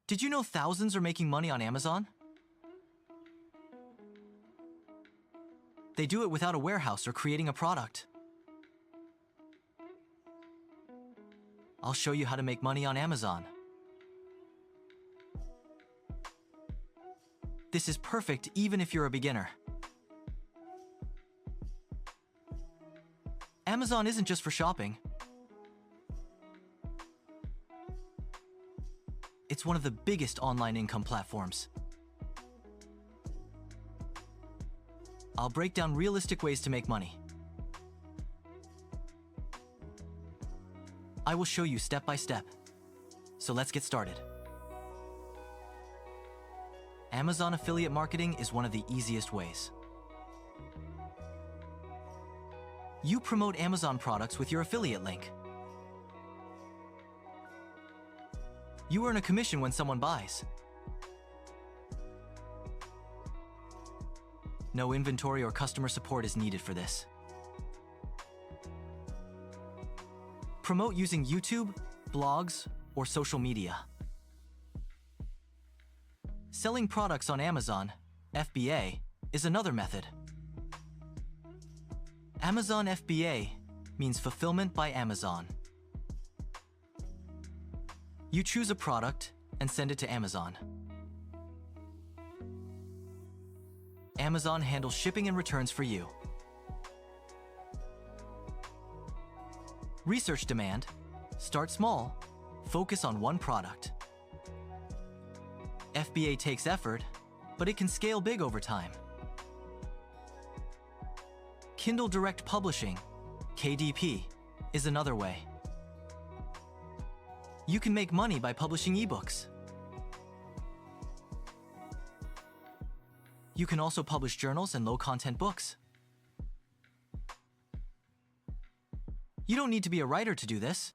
Did you know thousands are making money on Amazon? They do it without a warehouse or creating a product. I'll show you how to make money on Amazon. This is perfect even if you're a beginner. Amazon isn't just for shopping. It's one of the biggest online income platforms. I'll break down realistic ways to make money. I will show you step by step. So let's get started. Amazon affiliate marketing is one of the easiest ways. You promote Amazon products with your affiliate link. You earn a commission when someone buys. No inventory or customer support is needed for this. Promote using YouTube, blogs, or social media. Selling products on Amazon, FBA, is another method. Amazon FBA means Fulfillment by Amazon. You choose a product and send it to Amazon. Amazon handles shipping and returns for you. Research demand. Start small. Focus on one product. FBA takes effort, but it can scale big over time. Kindle Direct Publishing, KDP, is another way. You can make money by publishing ebooks. You can also publish journals and low-content books. You don't need to be a writer to do this.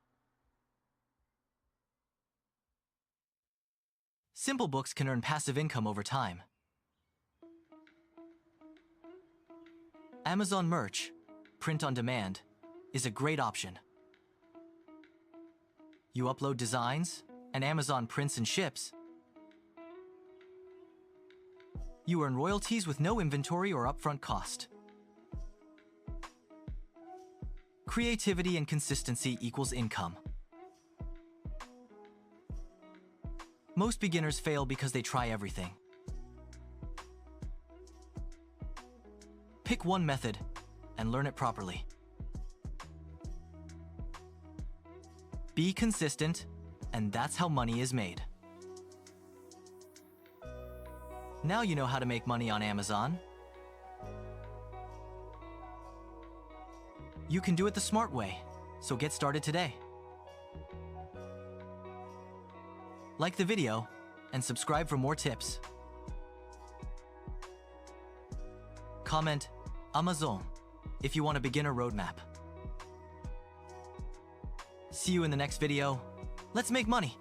Simple books can earn passive income over time. Amazon Merch, print on demand, is a great option. You upload designs, and Amazon prints and ships. You earn royalties with no inventory or upfront cost. Creativity and consistency equals income. Most beginners fail because they try everything. Pick one method and learn it properly. Be consistent, and that's how money is made. Now you know how to make money on Amazon. You can do it the smart way, so get started today. Like the video and subscribe for more tips. Comment Amazon if you want a beginner roadmap. See you in the next video. Let's make money!